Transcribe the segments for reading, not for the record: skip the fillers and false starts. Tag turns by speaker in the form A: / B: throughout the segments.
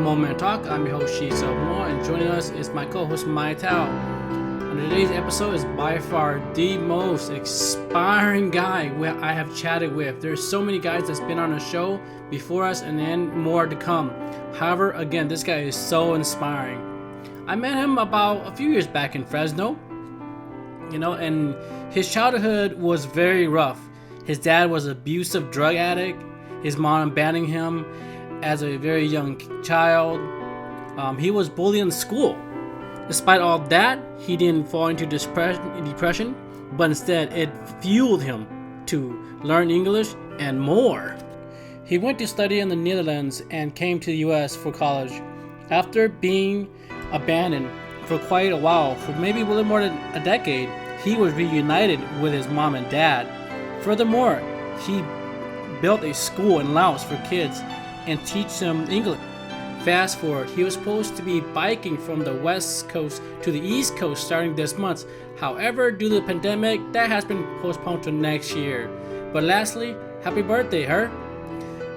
A: Moment Talk. I'm your host, Shiso Moore, and joining us is my co-host, Mai Tao. And today's episode is by far the most inspiring guy I have chatted with. There's so many guys that's been on the show before us and then more to come. However, again, this guy is so inspiring. I met him about a few years back in Fresno, and his childhood was very rough. His dad was an abusive drug addict. His mom abandoned him as a very young child. He was bullied in school. Despite all that, he didn't fall into depression, but instead it fueled him to learn English and more. He went to study in the Netherlands and came to the US for college. After being abandoned for quite a while, for maybe a little more than a decade, he was reunited with his mom and dad. Furthermore, he built a school in Laos for kids and teach them English. Fast forward, he was supposed to be biking from the west coast to the east coast starting this month. However, due to the pandemic, that has been postponed to next year. But lastly, happy birthday, her.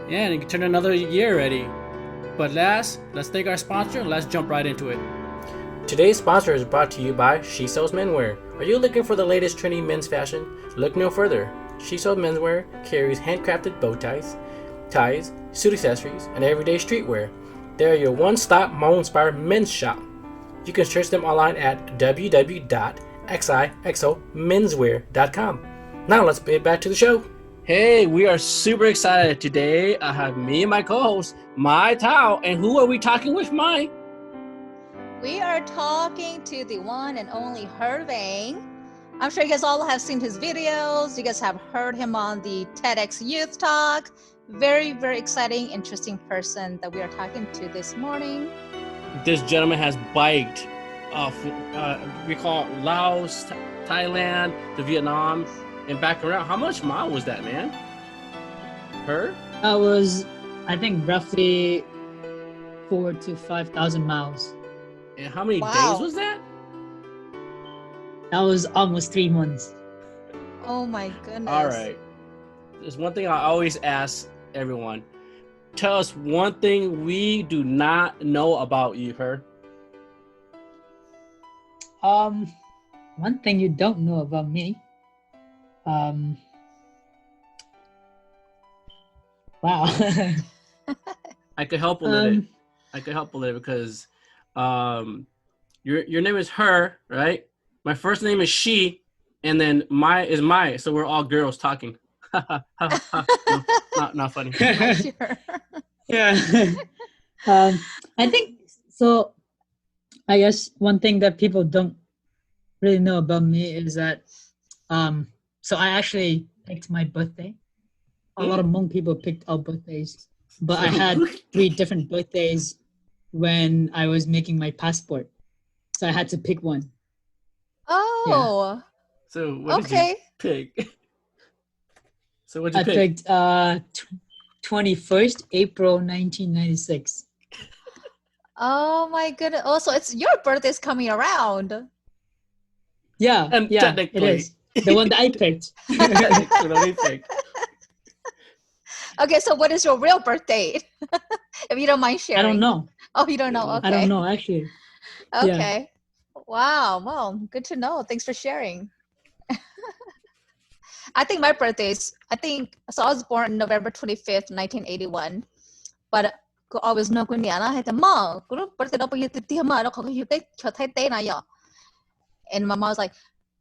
A: Yeah, and you turned another year already. But last, let's thank our sponsor and let's jump right into it. Today's sponsor is brought to you by Shiso's Menswear. Are you looking for the latest trendy men's fashion? Look no further. Shiso's Menswear carries handcrafted bow ties, suit accessories, and everyday streetwear. They are your one-stop Hmong-inspired men's shop. You can search them online at www.xixomenswear.com. Now let's get back to the show. Hey, we are super excited. Today I have me and my co-host, Mai Tao. And who are we talking with, Mai?
B: We are talking to the one and only Vang. I'm sure you guys all have seen his videos. You guys have heard him on the TEDx Youth Talk. Very, very exciting, interesting person that we are talking to this morning.
A: This gentleman has biked we call it Laos, Thailand, to Vietnam, and back around. How much mile was that, man? Her?
C: That was, I think, roughly 4,000 to 5,000 miles.
A: And how many days was that?
C: That was almost 3 months.
B: Oh my goodness.
A: All right. There's one thing I always ask everyone. Tell us one thing we do not know about you, her.
C: One thing you don't know about me. Wow.
A: I could help a little. I could help a little because your name is her, right? My first name is she, and then Mai is Mai, so we're all girls talking. No, not funny.
B: Sure.
C: Yeah. I think so. I guess one thing that people don't really know about me is that so I actually picked my birthday. A lot of Hmong people picked our birthdays, but I had 3 different birthdays when I was making my passport, so I had to pick one.
B: Oh.
A: Yeah. So what did you pick? So what'd you pick?
C: I picked 21st April 1996.
B: Oh my goodness. Oh, so it's your birthday's coming around.
C: Yeah, it is. The one that I picked.
B: Okay, so what is your real birth date? If you don't mind sharing.
C: I don't know.
B: Oh, you don't know? Okay.
C: I don't know, actually.
B: Okay. Yeah. Wow. Well, good to know. Thanks for sharing. I think my birthday is, so I was born November 25th, 1981. But I always know when I had mom, birthday and my mom was like,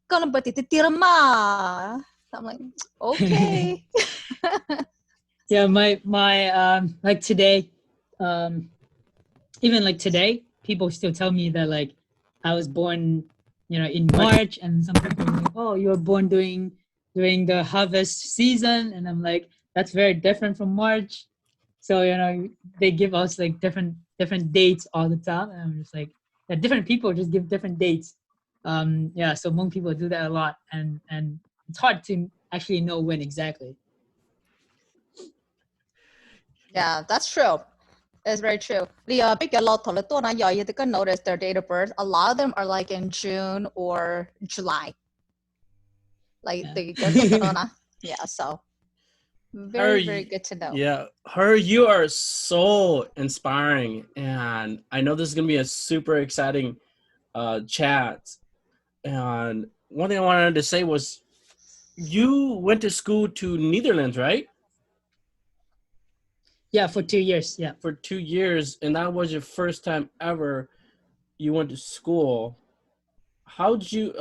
B: gonna birthday ma. I'm like, okay.
C: Yeah, my like today, even like today, people still tell me that like I was born, in March, and some people are like, oh, you were born during the harvest season, and I'm like, that's very different from March. So they give us like different dates all the time, and I'm just like, different people just give different dates. So Hmong people do that a lot, and it's hard to actually know when exactly.
B: Yeah, that's true. It's very true. The big lot of you can notice their date of birth. A lot of them are like in June or July. Like the yeah, so
A: Her,
B: Very, very good to know.
A: yeah, her, you are so inspiring, and I know this is gonna be a super exciting chat. And one thing I wanted to say was, you went to school to Netherlands, right?
C: Yeah, for 2 years. Yeah.
A: For 2 years, and that was your first time ever you went to school. How'd you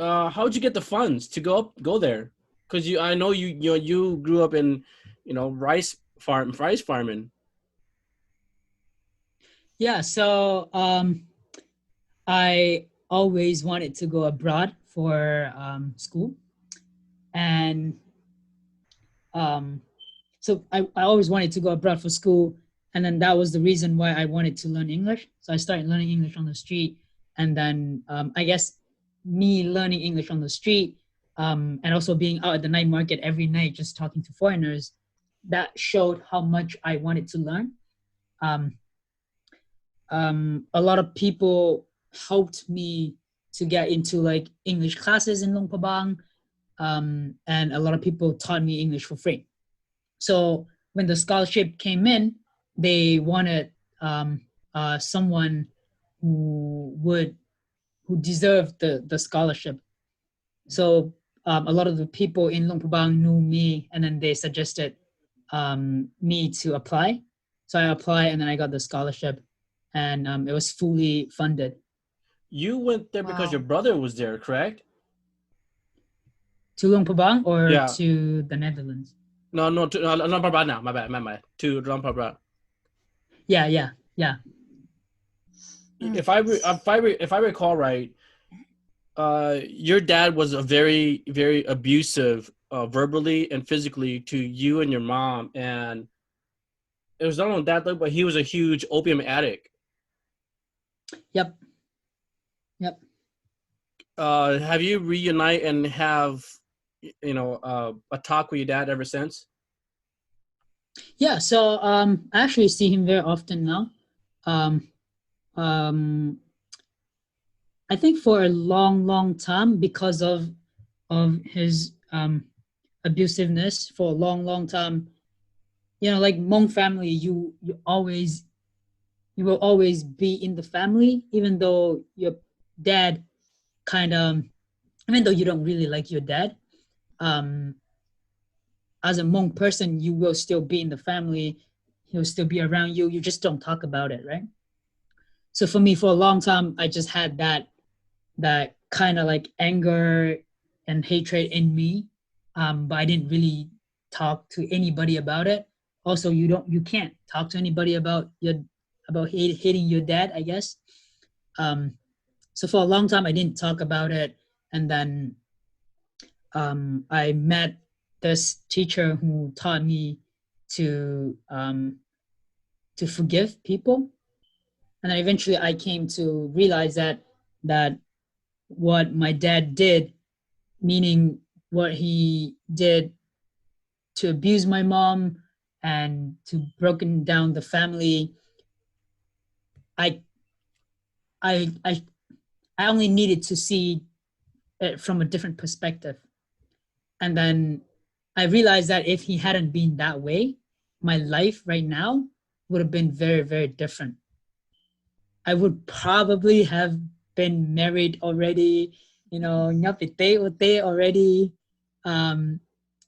A: get the funds to go there? Because I know you grew up in, rice farming.
C: Yeah. So I always wanted to go abroad for school, and um, so I always wanted to go abroad for school, and then that was the reason why I wanted to learn English. So I started learning English on the street, and then I guess me learning English on the street, and also being out at the night market every night just talking to foreigners, that showed how much I wanted to learn. Um, a lot of people helped me to get into like English classes in Luang Prabang, and a lot of people taught me English for free. So when the scholarship came in, they wanted someone who deserved the scholarship. So a lot of the people in Luang Prabang knew me, and then they suggested me to apply. So I applied, and then I got the scholarship, and it was fully funded.
A: You went there because your
B: Wow.
A: brother was there, correct?
C: To Luang Prabang or
A: Yeah.
C: to the Netherlands?
A: No, no, Luang Prabang now. My bad. To Luang Prabang.
C: Yeah, yeah, yeah.
A: If I recall right, your dad was a very, very abusive, verbally and physically, to you and your mom, and it was not only that though, but he was a huge opium addict.
C: Yep, yep.
A: Have you reunite and have a talk with your dad ever since?
C: Yeah, so I actually see him very often now. Um, um, I think for a long, long time because of his abusiveness for a long, long time. You know, like Hmong family, you will always be in the family, even though your dad kind of, even though you don't really like your dad. Um, as a Hmong person, you will still be in the family. He'll still be around you. You just don't talk about it, right? So for me, for a long time, I just had that kind of like anger and hatred in me, but I didn't really talk to anybody about it. Also, you can't talk to anybody about hating your dad, I guess. Um, so for a long time, I didn't talk about it, and then I met this teacher who taught me to to forgive people, and then eventually I came to realize that what my dad did, meaning what he did to abuse my mom and to broken down the family, I I I I only needed to see it from a different perspective. And then I realized that if he hadn't been that way, my life right now would have been very, very different. I would probably have been married already, nyapite ote already. Um,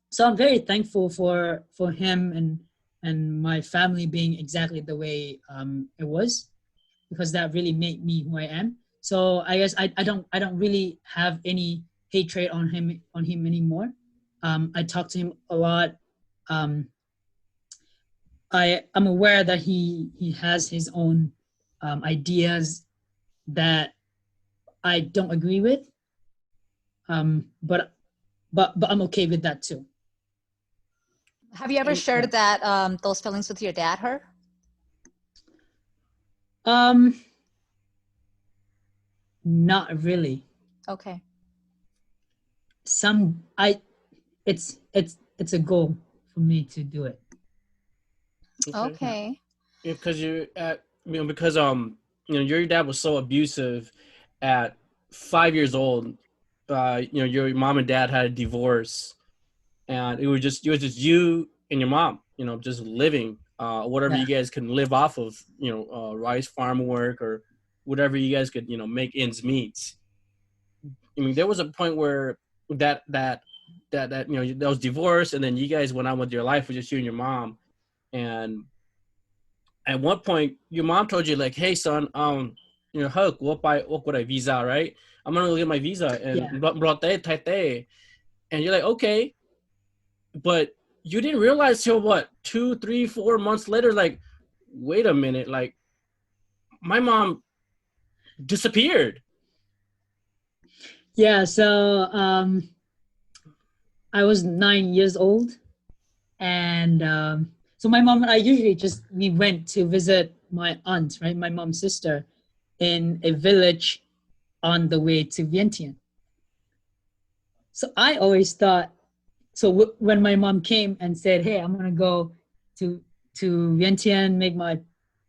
C: so I'm very thankful for him and my family being exactly the way it was, because that really made me who I am. So I guess I don't really have any hatred on him anymore. I talk to him a lot. Um, I'm aware that he has his own ideas that I don't agree with. But I'm okay with that too.
B: Have you ever
A: And
B: shared that those feelings with your dad, her?
C: Um, Not really.
B: Okay.
C: Some I it's a goal for me to do it.
A: okay,
C: Yeah.
B: Okay.
A: because your dad was so abusive at 5 years old. Your mom and dad had a divorce, and it was just you and your mom, just living, whatever
C: Yeah.
A: you guys can live off of, rice farm work or whatever you guys could, make ends meet. I mean, there was a point where that was divorced, and then you guys went on with your life with just you and your mom. And at one point, your mom told you like, "Hey, son, Hug, what would I visa, right? I'm gonna go get my visa and
C: Yeah.
A: brought that, and you're like, okay, but you didn't realize till what 2, 3, 4 months later, like, wait a minute, like my mom disappeared.
C: Yeah. So I was 9 years old, and so my mom and I usually we went to visit my aunt, right, my mom's sister, in a village on the way to Vientiane. So I always thought, so when my mom came and said, "Hey, I'm gonna go to Vientiane, make my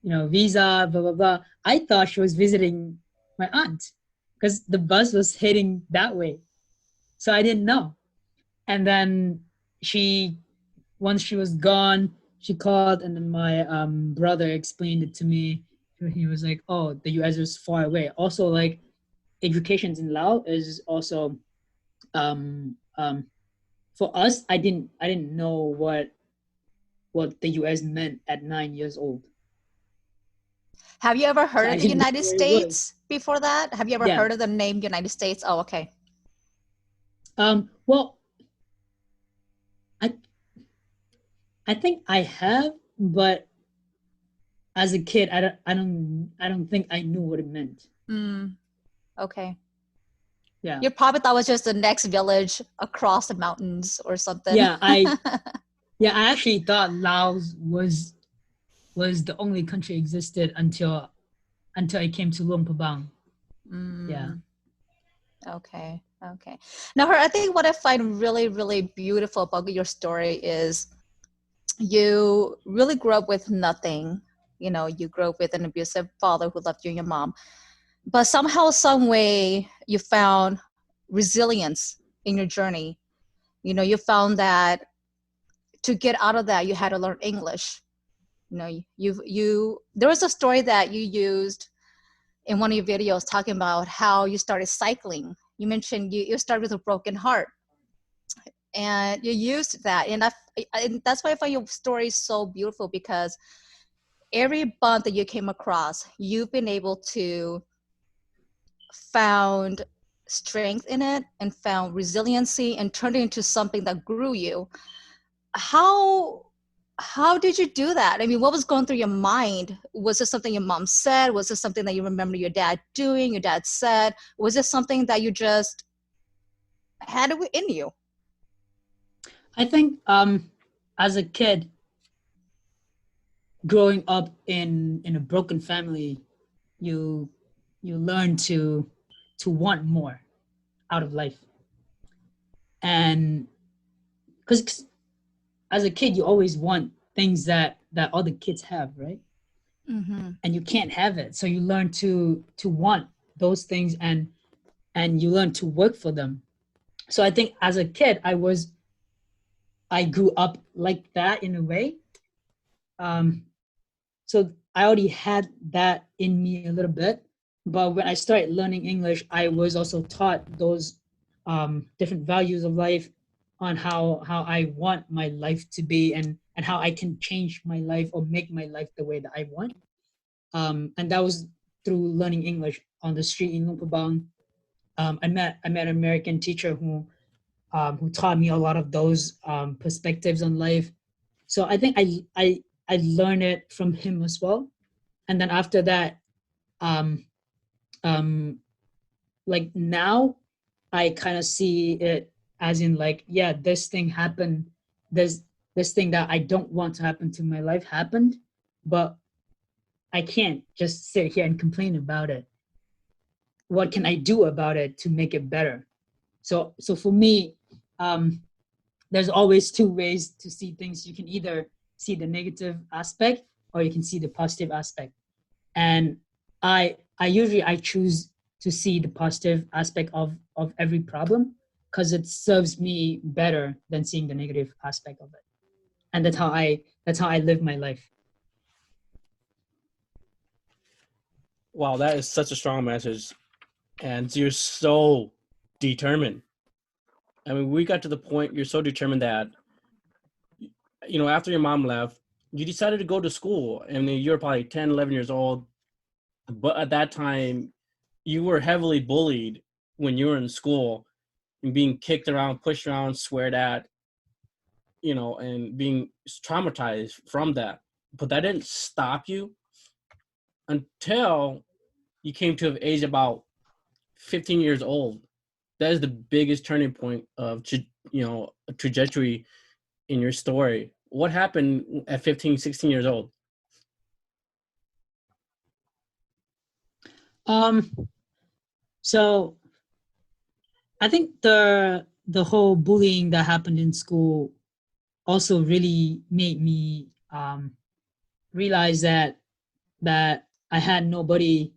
C: visa, blah blah blah," I thought she was visiting my aunt because the bus was heading that way. So I didn't know. And then she once she was gone, she called, and then my brother explained it to me. He was like, "Oh, the U.S. is far away." Also, like, education in Laos is also for us. I didn't know what the U.S. meant at 9 years old.
B: Have you ever
C: So
B: heard
C: I
B: of the
C: didn't know
B: United
C: where it was.
B: States before that? Have you ever
C: Yeah.
B: heard of the name United States? Oh, okay.
C: Well, I I think I have, but as a kid, I don't think I knew what it meant.
B: Okay.
C: Yeah.
B: You probably thought it was just the next village across the mountains or something.
C: Yeah, I actually thought Laos was the only country existed until I came to Luang Prabang. Yeah.
B: Okay. Okay. Now, I think what I find really, really beautiful about your story is you really grew up with nothing. You grew up with an abusive father who left you and your mom, but somehow, some way, you found resilience in your journey. You found that to get out of that, you had to learn English. There was a story that you used in one of your videos talking about how you started cycling. You mentioned you started with a broken heart, and you used that, and that's why I find your story so beautiful, because every bump that you came across, you've been able to found strength in it and found resiliency and turned it into something that grew you. How did you do that? I mean, what was going through your mind? Was this something your mom said? Was this something that you remember your dad doing, your dad said? Was this something that you just had it in you?
C: I think as a kid growing up in a broken family, you learn to want more out of life. And because as a kid you always want things that other kids have, right? And you can't have it, so you learn to want those things, and you learn to work for them. So I think as a kid I grew up like that in a way. So I already had that in me a little bit, but when I started learning English, I was also taught those different values of life, on how I want my life to be, and how I can change my life or make my life the way that I want. And that was through learning English on the street in Luang Prabang. I met an American teacher who taught me a lot of those perspectives on life. So I think I learned it from him as well. And then after that, um, um, like now, I kind of see it as in, like, yeah, this thing happened. This thing that I don't want to happen to my life happened, but I can't just sit here and complain about it. What can I do about it to make it better? So for me, um, there's always two ways to see things. You can either see the negative aspect, or you can see the positive aspect. And I choose to see the positive aspect of every problem, because it serves me better than seeing the negative aspect of it. and that's how I live my life.
A: Wow, that is such a strong message, and you're so determined. I mean, we got to the point you're so determined that, after your mom left, you decided to go to school. I mean, you're probably 10, 11 years old, but at that time, you were heavily bullied when you were in school and being kicked around, pushed around, sweared at, and being traumatized from that. But that didn't stop you until you came to an age about 15 years old. That is the biggest turning point of a trajectory in your story. What happened at 15, 16 years old?
C: So I think the whole bullying that happened in school also really made me realize that I had nobody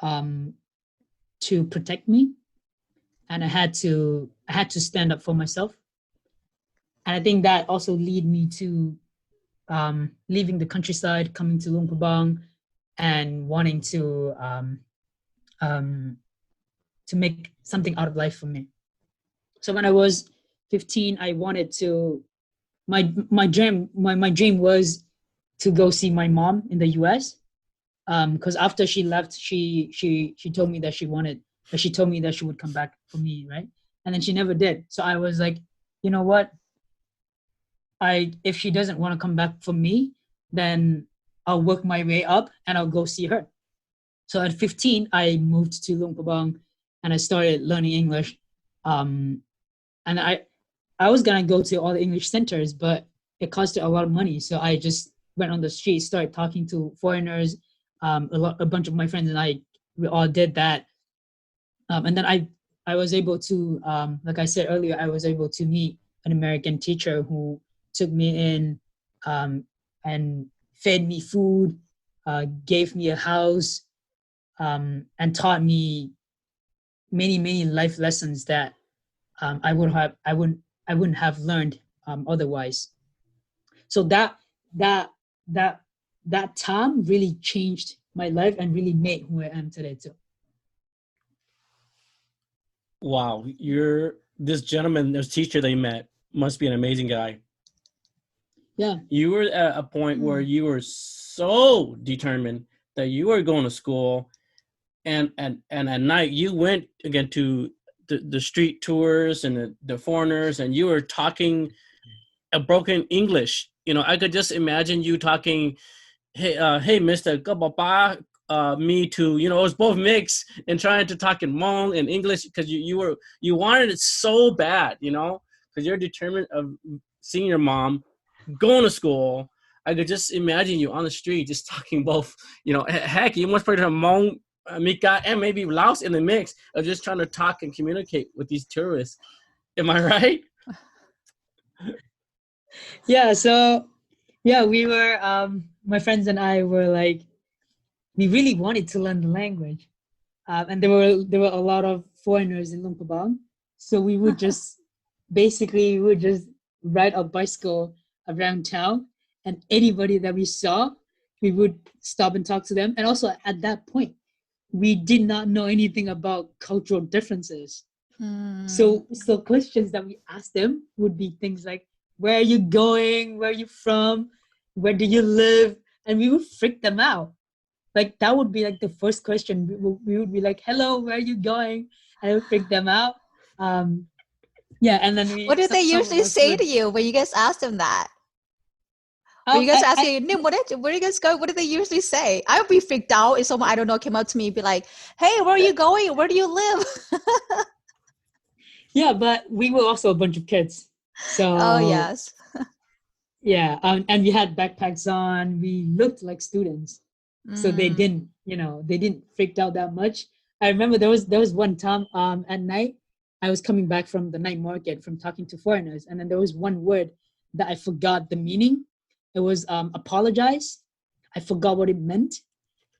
C: to protect me, and I had to stand up for myself. And I think that also lead me to leaving the countryside, coming to Luang Prabang, and wanting um, to make something out of life for me. So when I was 15, I wanted to my dream was to go see my mom in the US. Because after she left, she told me that she told me that she would come back for me, right? And then she never did. So I was like, you know what? If she doesn't want to come back for me, then I'll work my way up and I'll go see her. So at 15, I moved to Luang Prabang and I started learning English. Um, and I was gonna go to all the English centers, but it costed a lot of money. So I just went on the street, started talking to foreigners. A bunch of my friends and we all did that. And then I was able to, like I said earlier, I was able to meet an American teacher who took me in and fed me food, gave me a house, and taught me many life lessons that I wouldn't have learned otherwise. So that that that time really changed my life and really made who I am today too.
A: Wow, this gentleman, this teacher that you met, must be an amazing guy.
C: Yeah.
A: You were at a point where you were so determined that you were going to school, and at night you went again to the street tours and the foreigners, and you were talking a broken English. I could just imagine you talking, hey, Mister Gababa, me too. It was both mixed and trying to talk in Hmong and English because you wanted it so bad, because you're determined of seeing your mom, going to school. I could just imagine you on the street just talking both, heck, you must put Hmong, Mika, and maybe Laos in the mix of just trying to talk and communicate with these tourists. Am I right?
C: Yeah. So yeah, we were my friends and I were like, we really wanted to learn the language, and there were a lot of foreigners in Luang Prabang, so we would just ride a bicycle around town, and anybody that we saw, we would stop and talk to them. And also at that point, we did not know anything about cultural differences. So questions that we asked them would be things like, where are you going? Where are you from? Where do you live? And we would freak them out. Like that would be like the first question. We would be like, hello, where are you going? And it would freak them out. Yeah, and then
B: What did they
C: some of
B: usually
C: us
B: say
C: would.
B: to you when you guys asked them that? When you guys ask you, Nim, where do you guys go? What do they usually say? I would be freaked out if someone I don't know came up to me and be like, hey, where are you going? Where do you live?
C: Yeah, but we were also a bunch of kids.
B: Oh,
C: So
B: yes.
C: yeah, and we had backpacks on. We looked like students, so they didn't freaked out that much. I remember there was one time at night I was coming back from the night market from talking to foreigners, and then there was one word that I forgot the meaning. It was apologize. I forgot what it meant.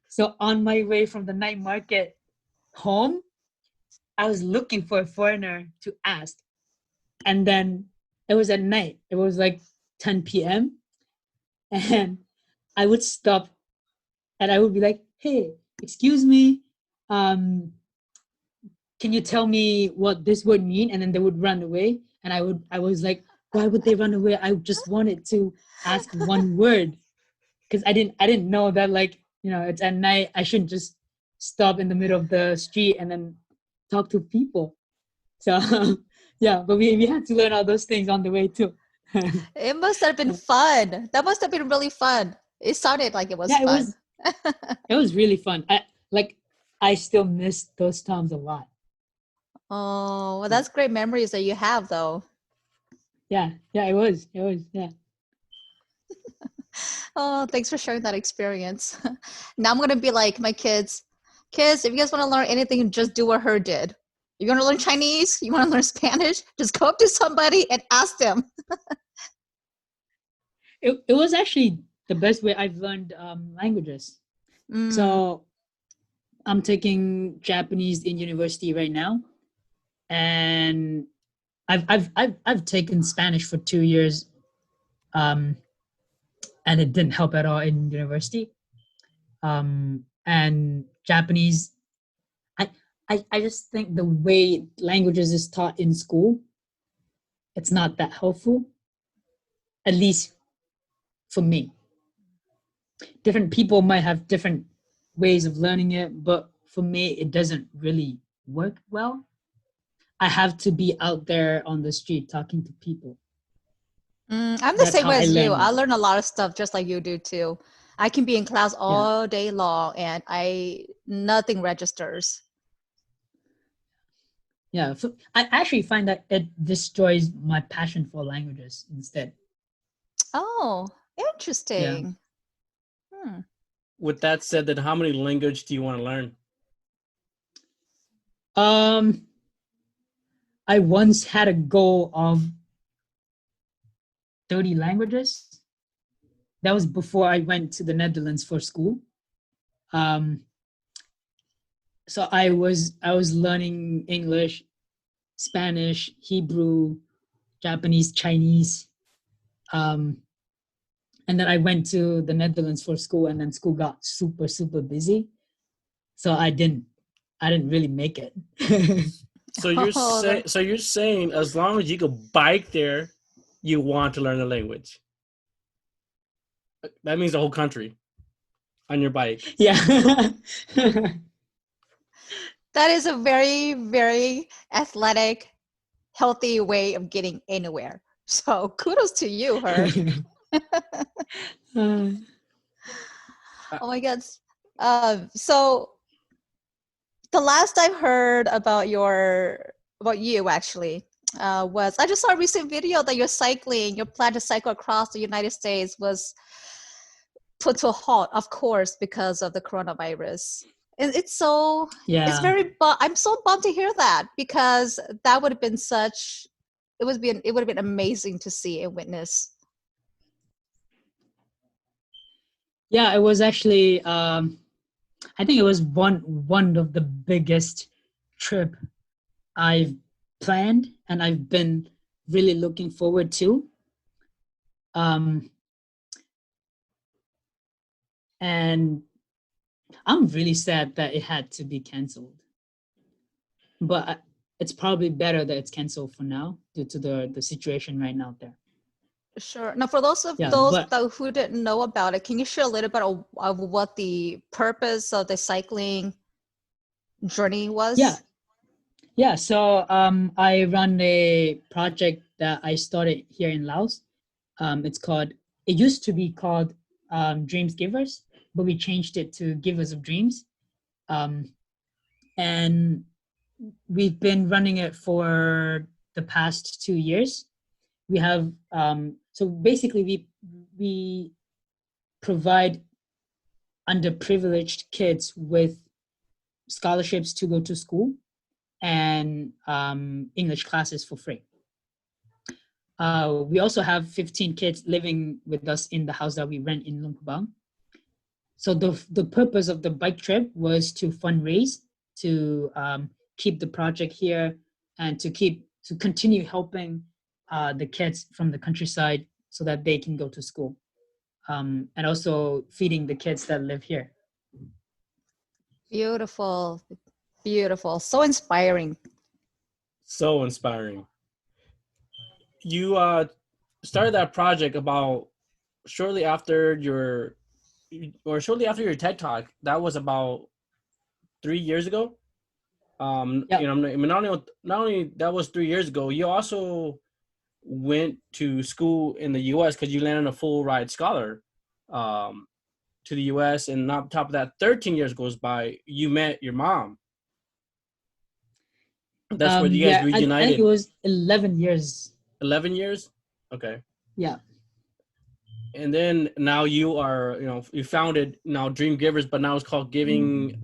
C: So on my way from the night market home, I was looking for a foreigner to ask, and then it was at night. It was like 10 p.m. and I would stop and I would be like, "Hey, excuse me, um, can you tell me what this would mean?" And then they would run away, and I was like, "Why would they run away? I just wanted to ask one word." Because I didn't know that, like, it's at night, I shouldn't just stop in the middle of the street and then talk to people. So yeah, but we had to learn all those things on the way too.
B: It must have been fun. That must have been really fun. It sounded like it was
C: Yeah,
B: fun.
C: it was really fun. I still miss those times a lot.
B: Oh, well, that's great memories that you have, though.
C: Yeah, it was, yeah.
B: Oh, thanks for sharing that experience. Now I'm gonna be like my kids. Kids, if you guys want to learn anything, just do what her did. You want to learn Chinese? You want to learn Spanish? Just go up to somebody and ask them.
C: It was actually the best way I've learned languages.
B: Mm.
C: So I'm taking Japanese in university right now, and I've taken Spanish for 2 years, and it didn't help at all in university. And Japanese, I, I just think the way languages is taught in school, it's not that helpful, at least for me. Different people might have different ways of learning it, but for me, it doesn't really work well. I have to be out there on the street talking to people.
B: I'm the
C: That's
B: same
C: how
B: way
C: I
B: as you.
C: learn
B: I
C: it.
B: learn a lot of stuff just like you do too. I can be in class
C: Yeah.
B: all day long and nothing registers.
C: Yeah, I actually find that it destroys my passion for languages instead.
B: Oh,
C: Yeah.
B: interesting. Hmm.
A: With that said, then how many languages do you want to learn?
C: I once had a goal of 30 languages. That was before I went to the Netherlands for school. So I was learning English, Spanish, Hebrew, Japanese, Chinese. And then I went to the Netherlands for school, and then school got super, super busy. So I didn't really make it.
A: So you're saying as long as you can bike there, you want to learn the language. That means the whole country on your bike.
C: Yeah.
B: That is a very, very athletic, healthy way of getting anywhere. So kudos to you, her.
C: Uh,
B: Oh my God. So the last I heard about you actually was I just saw a recent video that your plan to cycle across the United States was put to a halt, of course, because of the coronavirus. It's so it's
C: yeah.
B: very I'm so bummed to hear that because that would have been it would have been amazing to see and witness.
C: Yeah, it was actually I think it was one of the biggest trip I've planned and I've been really looking forward to. And I'm really sad that it had to be canceled. But it's probably better that it's canceled for now due to the situation right now there.
B: Sure. Now, for those who didn't know about it, can you share a little bit of what the purpose of the cycling journey was?
C: Yeah. So I run a project that I started here in Laos. It used to be called Dreams Givers, but we changed it to Givers of Dreams. And we've been running it for the past 2 years. We have so basically we provide underprivileged kids with scholarships to go to school and English classes for free. We also have 15 kids living with us in the house that we rent in Luang Prabang. So the purpose of the bike trip was to fundraise, to keep the project here, and to continue helping the kids from the countryside so that they can go to school, and also feeding the kids that live here.
B: Beautiful, beautiful, so inspiring.
A: So inspiring. You started that project about shortly after your TED Talk. That was about 3 years ago.
C: Yeah.
A: You know, I mean, not only that was 3 years ago. You also went to school in the U.S. because you landed a full ride scholar to the U.S. And on top of that, 13 years goes by. You met your mom. That's where you guys
C: Yeah, I think it
A: reunited.
C: was 11 years.
A: 11 years. Okay.
C: Yeah.
A: And then now you are, you know, you founded now Dream Givers, but now it's called Giving.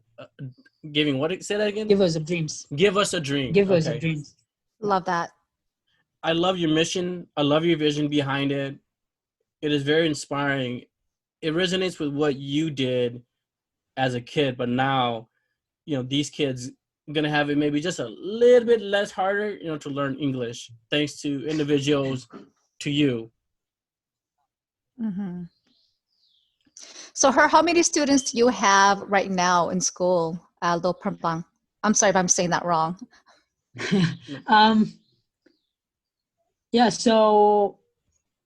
A: What? Say that again.
C: Give us a dreams.
A: Give us a dream.
C: Give us a
A: Okay.
C: dreams.
B: Love that.
A: I love your mission. I love your vision behind it. It is very inspiring. It resonates with what you did as a kid, but now, you know, these kids are gonna have it maybe just a little bit less harder, you know, to learn English thanks to individuals, to you.
B: Hmm. So, how many students do you have right now in school, Lo Permpang? I'm sorry if I'm saying that wrong.
C: um, yeah, so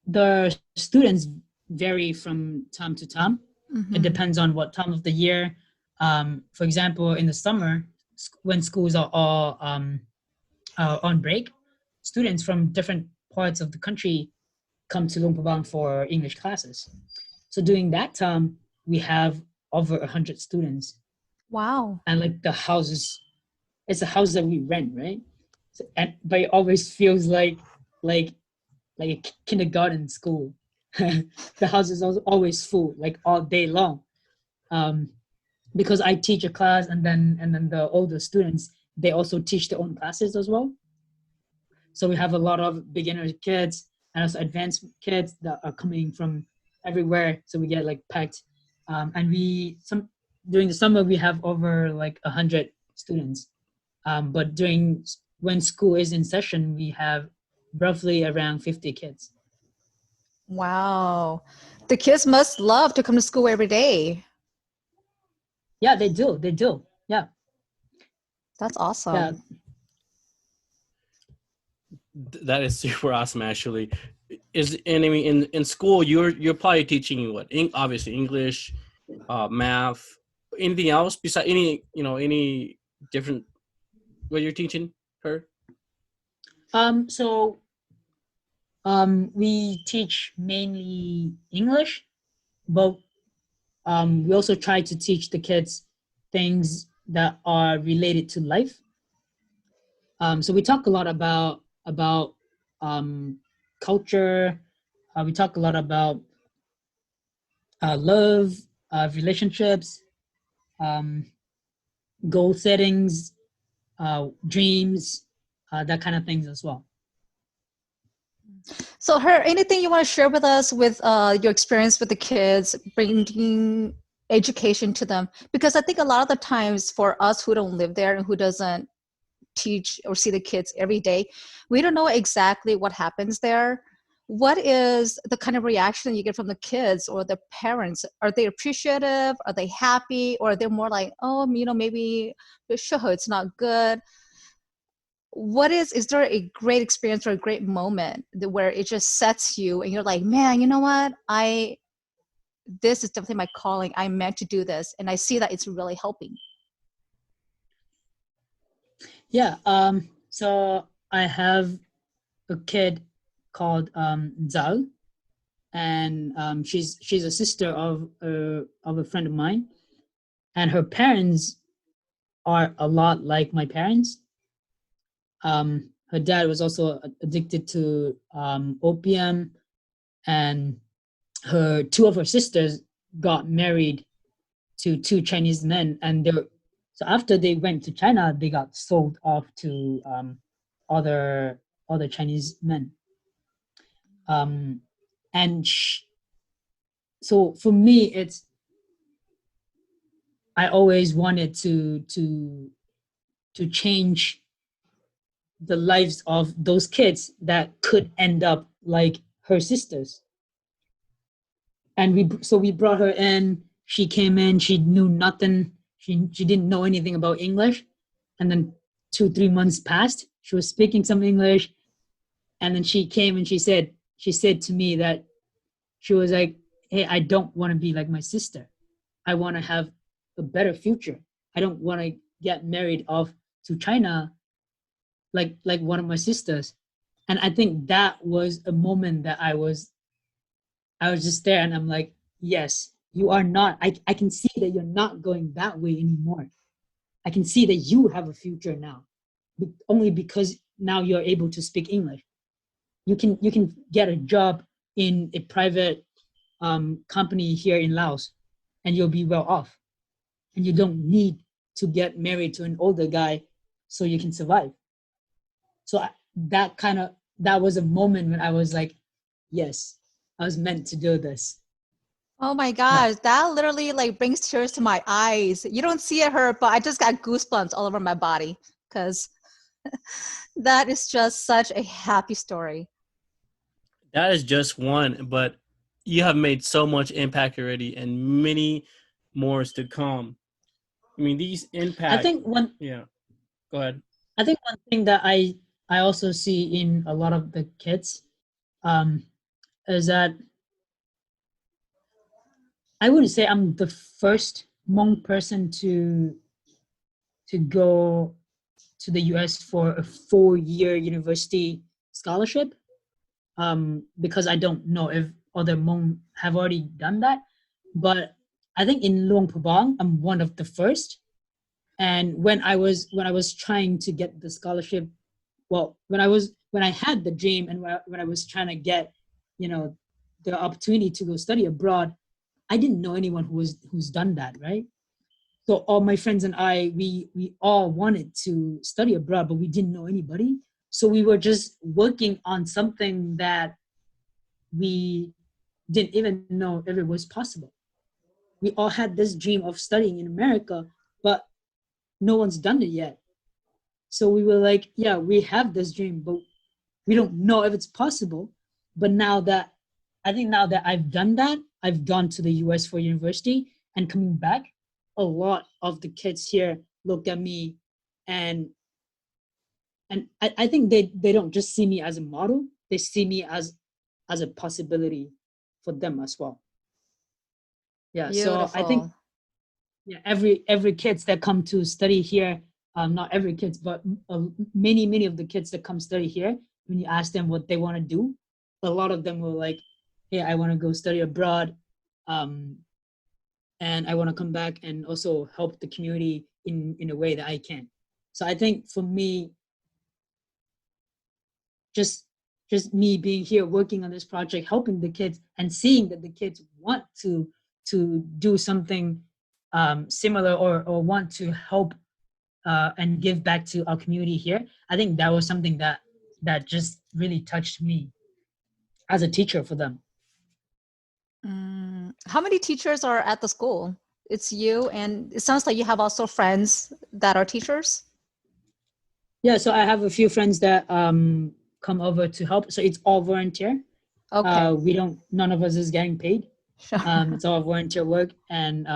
C: the students vary from time to time. It depends on what time of the year. For example, in the summer, when schools are all on break, students from different parts of the country come to Luang Prabang for English classes. So during that time, we have over 100 students,
B: Wow.
C: and like the houses, it's a house that we rent, right? So, but it always feels like like a kindergarten school. The house is always full, like all day long. Um, because I teach a class, and then the older students, they also teach their own classes as well. So we have a lot of beginner kids and also advanced kids that are coming from everywhere. So we get like packed, and during the summer we have over like 100 students. But during when school is in session, we have roughly around 50 kids.
B: Wow. The kids must love to come to school every day.
C: Yeah, they do. They do. Yeah.
B: That's
C: Yeah.
B: awesome.
A: That is super awesome, actually. And I mean, in school, you're probably teaching what? Obviously English, math, anything else besides any different what you're teaching her?
C: So we teach mainly English, but we also try to teach the kids things that are related to life. So we talk a lot about culture. We talk a lot about love, relationships, um, goal settings, dreams, that kind of things as well.
B: So, anything you want to share with us with your experience with the kids, bringing education to them? Because I think a lot of the times for us who don't live there and who doesn't teach or see the kids every day, we don't know exactly what happens there. What is the kind of reaction you get from the kids or the parents? Are they appreciative? Are they happy? Or are they more like, oh, maybe it's not good? What is there a great experience or a great moment where it just sets you and you're like, man, you know what? This is definitely my calling. I'm meant to do this. And I see that it's really helping.
C: Yeah. So I have a kid called Zal, and she's a sister of a friend of mine, and her parents are a lot like my parents. Her dad was also addicted to opium, and two of her sisters got married to two Chinese men, and so after they went to China, they got sold off to other Chinese men. And so for me, I always wanted to change the lives of those kids that could end up like her sisters. and we brought her in. She came in. She knew nothing. She didn't know anything about English, and then 2-3 months passed. She was speaking some English, and then she came and she said to me that she was like, "Hey, I don't want to be like my sister. I want to have a better future. I don't want to get married off to China like one of my sisters." And I think that was a moment that I was just there, and I'm like, yes, you are not. I can see that you're not going that way anymore. I can see that you have a future now, only because now you're able to speak English. You can get a job in a private company here in Laos, and you'll be well off, and you don't need to get married to an older guy so you can survive. So that was a moment when I was like, yes, I was meant to do this.
B: Oh my
C: Yeah.
B: gosh, that literally like brings tears to my eyes. You don't see it hurt, but I just got goosebumps all over my body because that is just such a happy story.
A: That is just one, but you have made so much impact already, and many more is to come. I mean, these
C: I
A: impact.
C: think one
A: Yeah, go ahead.
C: I think one thing that I also see in a lot of the kids um, is that I wouldn't say I'm the first Hmong person to go to the US for a 4-year university scholarship, because I don't know if other Hmong have already done that. But I think in Luang Prabang, I'm one of the first. And when I was trying to get the scholarship, well, when I had the dream, and when I was trying to get, you know, the opportunity to go study abroad, I didn't know anyone who's done that, right? So all my friends and I, we all wanted to study abroad, but we didn't know anybody. So we were just working on something that we didn't even know if it was possible. We all had this dream of studying in America, but no one's done it yet. So we were like, yeah, we have this dream, but we don't know if it's possible. But now that I've done that, I've gone to the US for university and coming back, a lot of the kids here look at me, and I think they don't just see me as a model, they see me as a possibility for them as well. Yeah. So I think,
B: Beautiful.
C: yeah, every kids that come to study here, not every kids, but many of the kids that come study here, when you ask them what they want to do, a lot of them will like, hey, I want to go study abroad, um, and I want to come back and also help the community in a way that I can. So I think for me, just just me being here working on this project, helping the kids and seeing that the kids want to do something similar, or want to help and give back to our community here, I think that was something that just really touched me as a teacher for them.
B: How many teachers are at the school? It's you, and it sounds like you have also friends that are teachers.
C: Yeah, so I have a few friends that come over to help. So it's all volunteer.
B: Okay.
C: We don't. None of us is getting paid.
B: Sure.
C: It's all volunteer work, and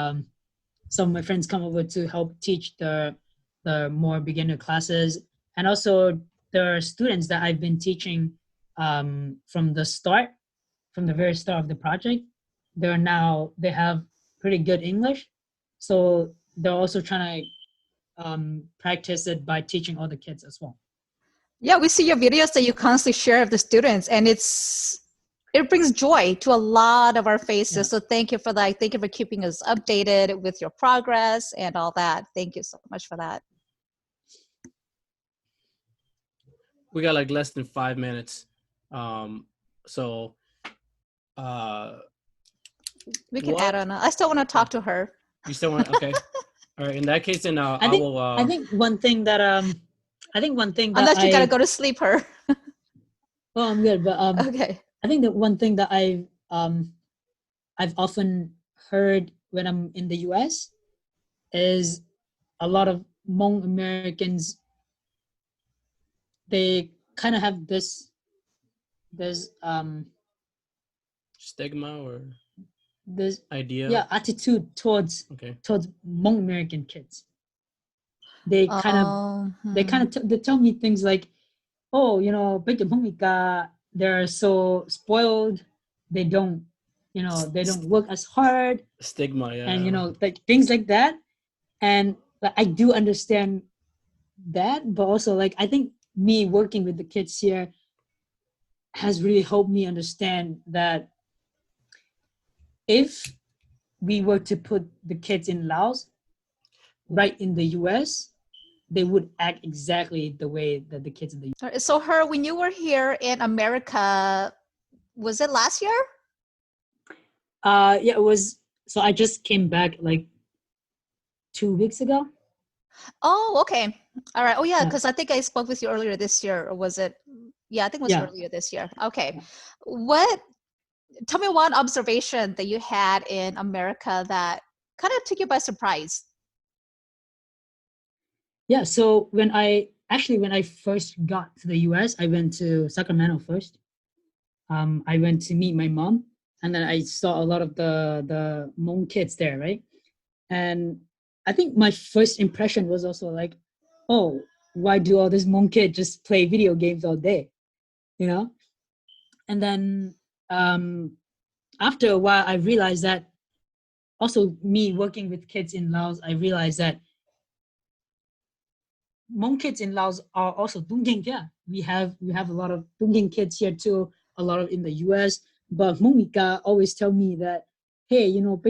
C: some of my friends come over to help teach the more beginner classes, and also there are students that I've been teaching from the start, from the very start of the project. They have pretty good English, so they're also trying to practice it by teaching other kids as well.
B: Yeah, we see your videos that you constantly share with the students, and it brings joy to a lot of our faces.
C: Yeah.
B: So thank you for that. Thank you for keeping us updated with your progress and all that. Thank you so much for that.
A: We got like less than 5 minutes. So uh
B: We can add
A: what
B: on. I still want to talk to her.
A: you still want? Okay. All right. In that case, then
C: I
A: I
C: think
A: will.
C: I think one thing that
B: Unless you got to go to sleep her.
C: oh, I'm good, but
B: Okay.
C: I think that one thing that I've often heard when I'm in the US is a lot of Hmong Americans, they kind of have this
A: Stigma or
C: this
A: idea.
C: attitude towards
A: Okay.
C: Hmong American kids. They kind of they tell me things like, oh, you know, they're so spoiled. They don't, you know, they don't work as hard,
A: Stigma, yeah.
C: and you know, like things like that. And like, I do understand that, but also like I think me working with the kids here has really helped me understand that if we were to put the kids in Laos right in the US, they would act exactly the way that the kids in the US.
B: So Her, when you were here in America, was it last year?
C: Yeah, it was. So I just came back like 2 weeks ago.
B: Oh, okay. All right. Oh, yeah,
C: Yeah.
B: because I think I spoke with you earlier this year, or was it? Yeah, I think it was
C: Yeah.
B: earlier this year. Okay.
C: Yeah.
B: Tell me one observation that you had in America that kind of took you by surprise.
C: Yeah. So when I first got to the US, I went to Sacramento first. I went to meet my mom, and then I saw a lot of the Hmong kids there, right? And I think my first impression was also like, oh, why do all these Hmong kids just play video games all day, you know? And then after a while, I realized that also me working with kids in Laos, I realized that Hmong kids in Laos are also Tungging. Yeah, we have a lot of Tungging kids here too, a lot of in the US. But Hmong always tell me that, hey, you know,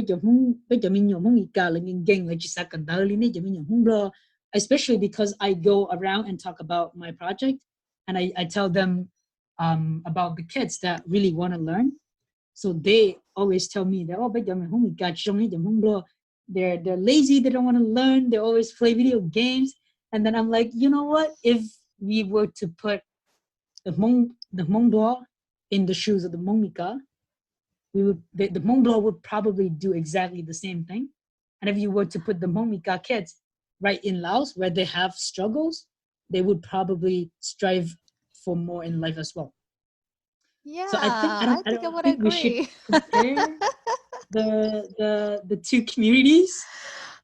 C: especially because I go around and talk about my project, and I tell them about the kids that really want to learn. So they always tell me that, oh, they're lazy, they don't want to learn, they always play video games. And then I'm like, you know what? If we were to put the Hmong Dua in the shoes of the Hmong Mika, the Hmong Dua would probably do exactly the same thing. And if you were to put the Hmong Mika kids right in Laos, where they have struggles, they would probably strive for more in life as well.
B: Yeah,
C: So I
B: I
C: don't
B: would
C: think we should
B: agree.
C: compare the two communities.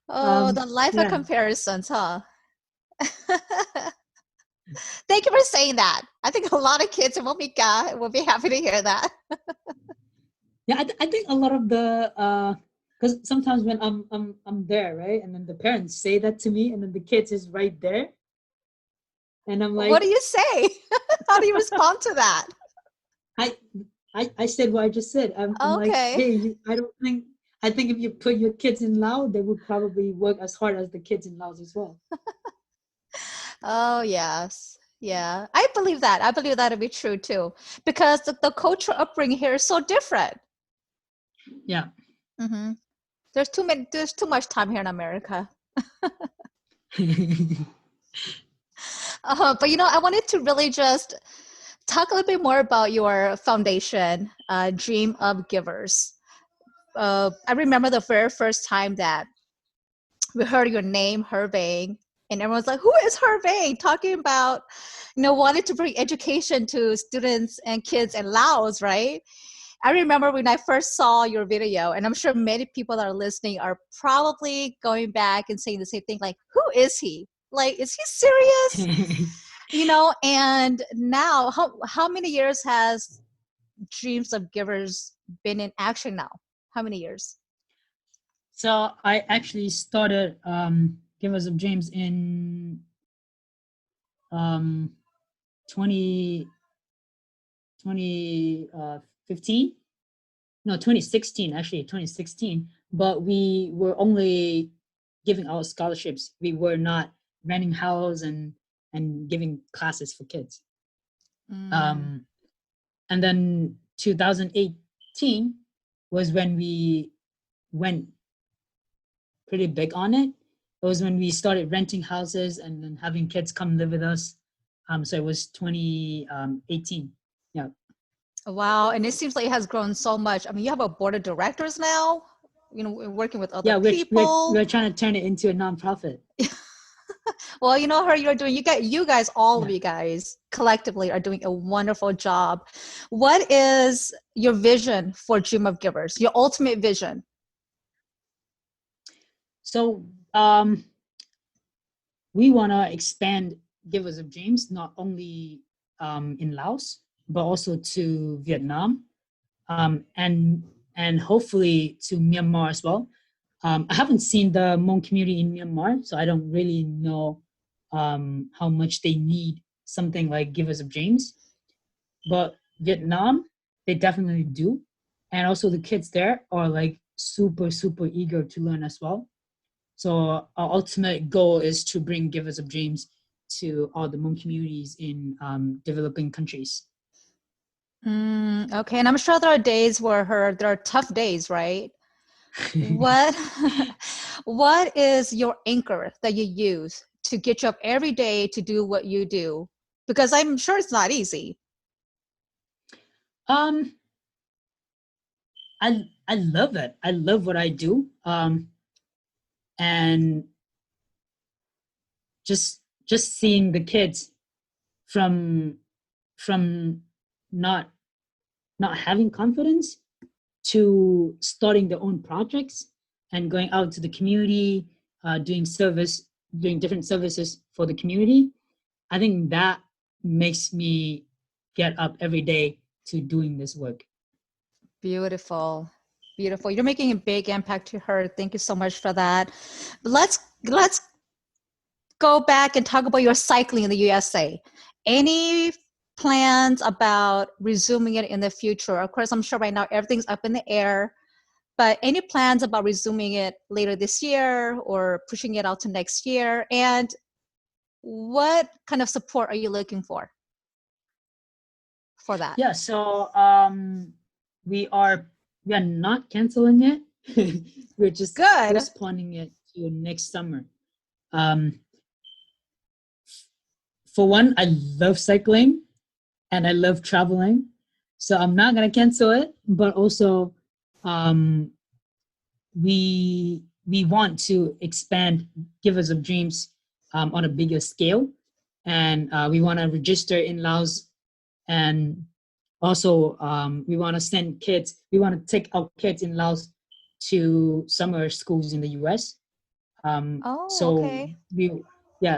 B: Oh, the life of
C: Yeah.
B: comparisons, huh? Thank you for saying that. I think a lot of kids in Momika will be happy to hear that.
C: Yeah, I think a lot of the because sometimes when I'm there, right, and then the parents say that to me, and then the kids is right there, and I'm
B: What do
C: like,
B: you say? How do you respond to that?
C: I I said what I just said. I'm like,
B: Okay.
C: hey, I think if you put your kids in Laos, they would probably work as hard as the kids in Laos as well.
B: Oh, yes. Yeah. I believe that. I believe that to be true too. Because the cultural upbringing here is so different.
C: Yeah.
B: Mm-hmm. There's too much time here in America. But I wanted to really just talk a little bit more about your foundation, Dream of Givers. I remember the very first time that we heard your name, Herving, and everyone's like, "Who is Herving?" Talking about, wanting to bring education to students and kids in Laos, right? I remember when I first saw your video, and I'm sure many people that are listening are probably going back and saying the same thing, like, "Who is he? Like, is he serious?" And now, how many years has Dreams of Givers been in action now? How many years?
C: So I actually started Givers of Dreams in 20 2015. No, 2016, actually 2016. But we were only giving out scholarships. We were not renting house and giving classes for kids. And then 2018 was when we went pretty big on it. It was when we started renting houses and then having kids come live with us. So it was 2018. Yeah.
B: Wow, and it seems like it has grown so much. I mean, you have a board of directors now, working with other
C: Yeah,
B: people.
C: we're trying to turn it into a nonprofit.
B: Well, you know how you're doing. You guys, all of
C: Yeah.
B: you guys collectively are doing a wonderful job. What is your vision for Dream of Givers? Your ultimate vision?
C: So we want to expand Givers of Dreams not only in Laos but also to Vietnam, and hopefully to Myanmar as well. I haven't seen the Hmong community in Myanmar, so I don't really know how much they need something like Givers of Dreams. But Vietnam, they definitely do, and also the kids there are like super eager to learn as well. So our ultimate goal is to bring Givers of Dreams to all the Hmong communities in developing countries.
B: Okay, and I'm sure there are days where there are tough days, right? What what is your anchor that you use to get you up every day to do what you do? Because I'm sure it's not easy.
C: um, I love it. I love what I do. And just seeing the kids from from not not having confidence to starting their own projects and going out to the community, doing different services for the community. I think that makes me get up every day to doing this work.
B: Beautiful. Beautiful. You're making a big impact to her. Thank you so much for that. But let's go back and talk about your cycling in the USA. Any plans about resuming it in the future? Of course, I'm sure right now everything's up in the air, but any plans about resuming it later this year or pushing it out to next year? And what kind of support are you looking for that?
C: Yeah, so we are we are not canceling it. We're just
B: Good.
C: postponing it to next summer. Um, for one, I love cycling and I love traveling, so I'm not gonna cancel it. But also, um, we want to expand Givers of Dreams on a bigger scale, and we want to register in Laos, and also we want to send kids. We want to take our kids in Laos to summer schools in the U.S.
B: Oh,
C: So
B: okay.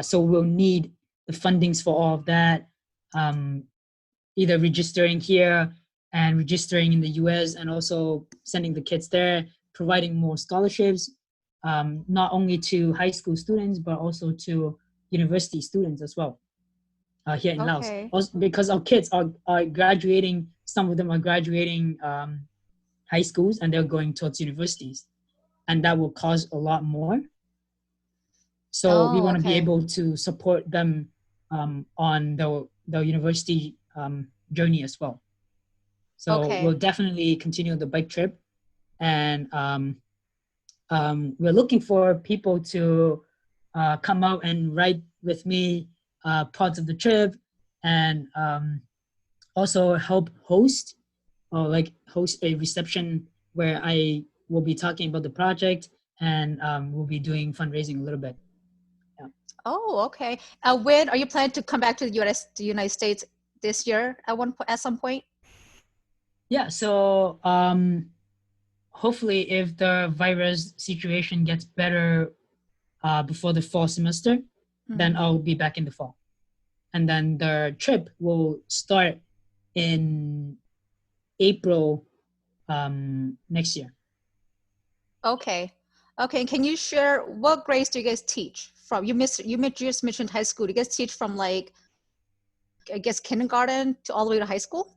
C: so we'll need the fundings for all of that. Um, Either registering here and registering in the US and also sending the kids there, providing more scholarships, not only to high school students, but also to university students as well here in Laos.
B: Okay.
C: Also, because our kids are graduating, some of them are graduating high schools and they're going towards universities. And that will cost a lot more. So we
B: Oh,
C: want to be
B: okay.
C: able to support them on the university journey as well. So
B: Okay.
C: we'll definitely continue the bike trip, and we're looking for people to come out and ride with me parts of the trip, and also help host or like host a reception where I will be talking about the project, and we'll be doing fundraising a little bit. Yeah.
B: Oh, okay. When are you planning to come back to the United States this year at some point?
C: Yeah. So hopefully, if the virus situation gets better before the fall semester, then
B: Mhm.
C: I'll be back in the fall. And then the trip will start in April next year.
B: Okay. Okay. Can you share what grades do you guys teach from? Just mentioned high school. Do you guys teach from like I guess kindergarten to all the way to high school?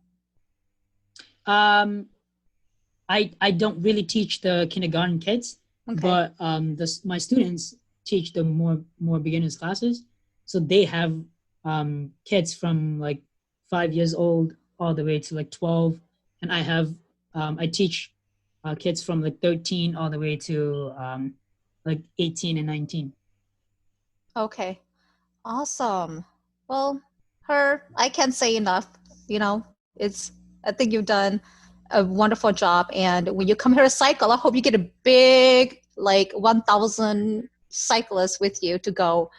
C: Um, I don't really teach the kindergarten kids,
B: Okay.
C: but my students teach the more beginners classes, so they have kids from like 5 years old all the way to like 12, and I teach kids from like 13 all the way to like 18 and 19.
B: Okay. Awesome. Well, I can't say enough. You know, I think you've done a wonderful job. And when you come here to cycle, I hope you get a big, like 1,000 cyclists with you to go.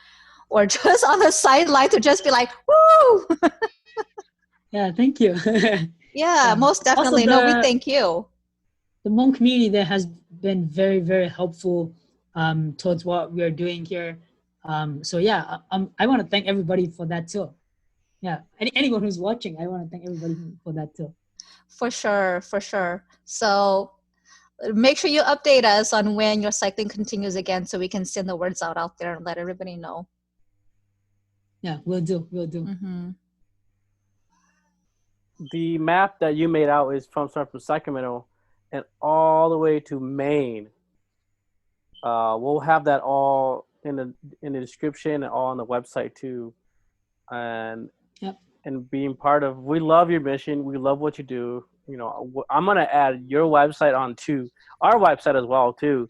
B: or just on the sideline to just be like, woo!
C: Yeah, thank you.
B: Yeah, most
C: Also,
B: definitely. No, we thank you.
C: the Hmong community there has been very, very helpful towards what we are doing here. So yeah, I want to thank everybody for that too. Yeah, anyone who's watching, I want to thank everybody for that too.
B: For sure, for sure. So make sure you update us on when your cycling continues again so we can send the words out there and let everybody know.
C: Yeah, we'll do.
B: Mm-hmm.
A: The map that you made out is from Sacramento and all the way to Maine. We'll have that all in the description and all on the website too. And
C: Yep.
A: and being part of, we love your mission. We love what you do. You know, I'm gonna add your website on to our website as well too,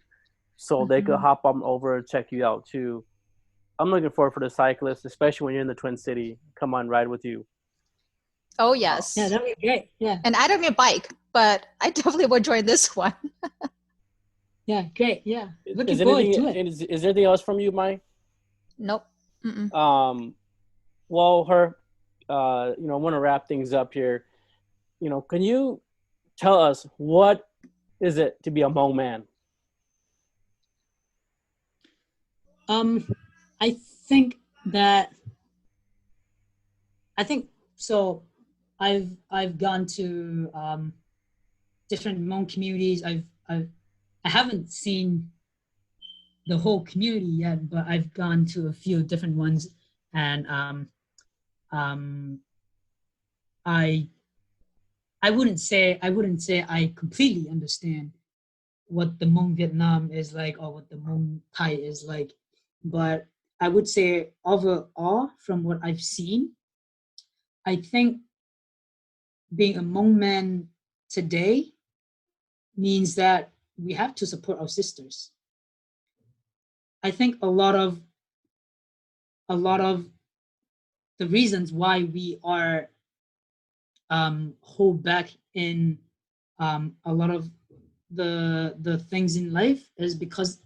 A: so they could hop on over and check you out too. I'm looking forward for the cyclists, especially when you're in the Twin City. Come on, ride with you.
B: Oh, yes.
C: Yeah, that'd be great. Yeah.
B: And I don't need a bike, but I definitely would join this one.
C: Yeah, great. Yeah. Looking
A: Is
C: forward to
A: anything
C: it.
A: is there anything else from you, Mike?
B: Nope. Mm-mm.
A: Well, I want to wrap things up here. Can you tell us what is it to be a Hmong man?
C: I think that so. I've gone to different Hmong communities. I haven't seen the whole community yet, but I've gone to a few different ones, and I wouldn't say I completely understand what the Hmong Vietnam is like or what the Hmong Thai is like, but I would say overall, from what I've seen, I think being a Hmong man today means that we have to support our sisters. I think a lot of the reasons why we are hold back in a lot of the things in life is because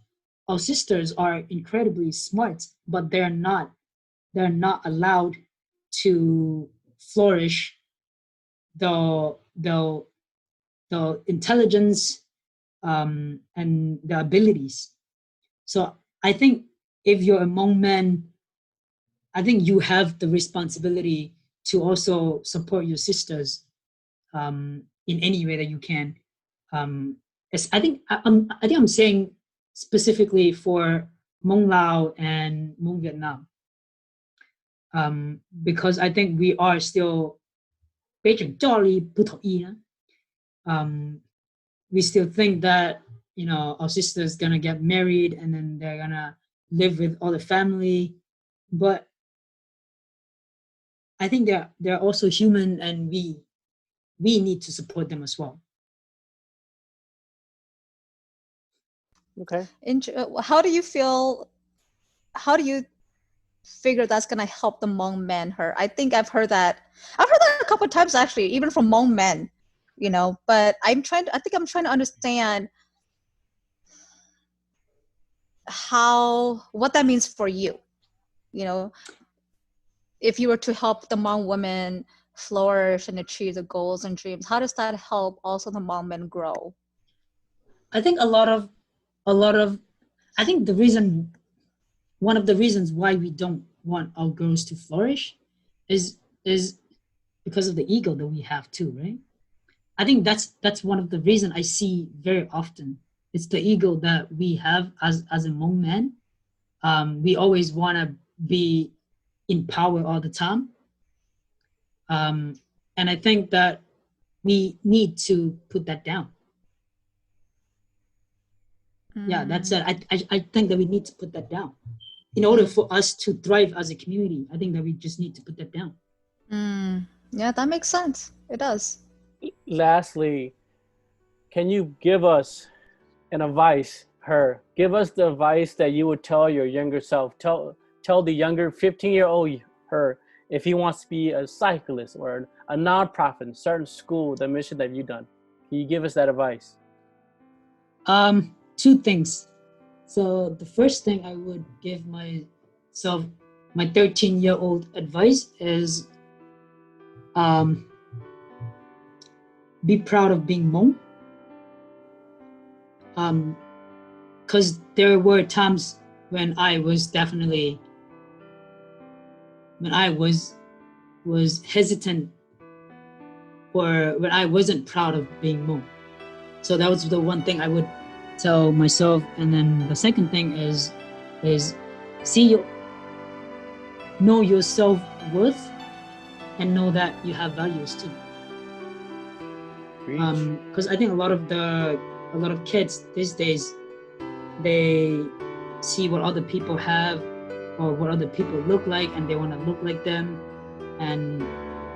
C: our sisters are incredibly smart, but they're not allowed to flourish the the the intelligence and the abilities. So I think if you're a Hmong man, I think you have the responsibility to also support your sisters in any way that you can. I think I'm saying specifically for Hmong Lao and Hmong Vietnam, because I think we are still 非常教理不统一. We still think that our sister's gonna get married and then they're gonna live with all the family, but I think they're also human, and we need to support them as well.
A: Okay.
B: How do you feel? How do you figure that's going to help the Hmong men her? I think I've heard that a couple of times actually, even from Hmong men, but I think I'm trying to understand what that means for you. If you were to help the Hmong women flourish and achieve the goals and dreams, how does that help also the Hmong men grow?
C: I think I think one of the reasons why we don't want our girls to flourish is because of the ego that we have too, right? I think that's one of the reasons I see very often. It's the ego that we have as a Hmong man. We always want to be in power all the time, and I think that we need to put that down. Yeah, that's it. I think that we need to put that down in order for us to thrive as a community. I think that we just need to put that down.
B: Yeah, that makes sense. It does.
A: Lastly, can you give us an advice, give us the advice that you would tell your younger self, tell the younger 15-year-old her, if he wants to be a cyclist or a nonprofit, certain school, the mission that you've done? Can you give us that advice?
C: Two things. So the first thing I would give myself my 13-year-old advice is be proud of being Hmong. Because there were times when I was hesitant, or when I wasn't proud of being Hmong. So that was the one thing I would tell myself. And then the second thing is know your self-worth and know that you have values too. Because I think a lot of kids these days, they see what other people have or what other people look like, and they want to look like them. And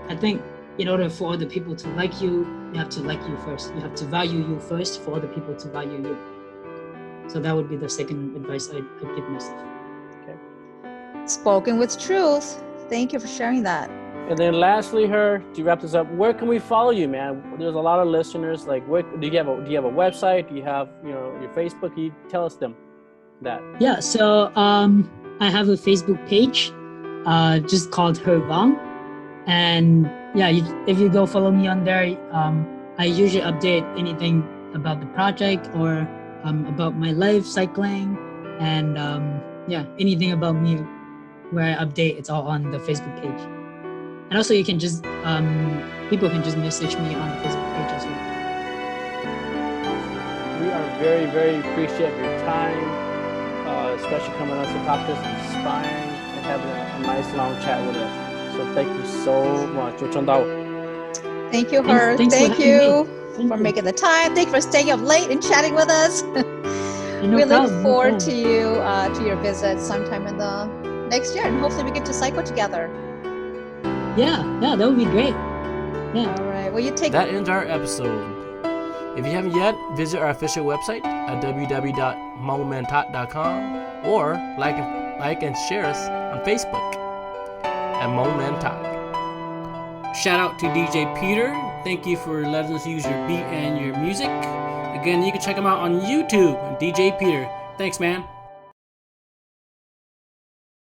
C: I think in order for other people to like you, you have to like you first. You have to value you first for other people to value you. So that would be the second advice I'd give myself.
A: Okay.
B: Spoken with truth. Thank you for sharing that.
A: And then lastly, to wrap this up, where can we follow you, man? There's a lot of listeners. Like, where do you have a website? Do you have your Facebook? Can you tell us that?
C: Yeah. So I have a Facebook page, just called vang, and yeah, if you go follow me on there, I usually update anything about the project or about my life cycling, and anything about me where I update, it's all on the Facebook page. And also you can just people can just message me on the Facebook page as well.
A: We are very, very appreciate your time, especially coming on to talk to us, inspiring, and having a nice long chat with us. So thank you so much.
B: Thank you, Herb. Thank you for making the time. Thank you for staying up late and chatting with us. We look forward to your visit sometime in the next year, and hopefully we get to cycle together.
C: Yeah, that would be great. Yeah.
B: All right. Well,
A: that ends our episode. If you haven't yet, visit our official website at www.hmongmentalk.com or like and share us on Facebook at Hmong Men Talk. Shout out to DJ Peter. Thank you for letting us use your beat and your music. Again, you can check him out on YouTube, DJ Peter. Thanks, man.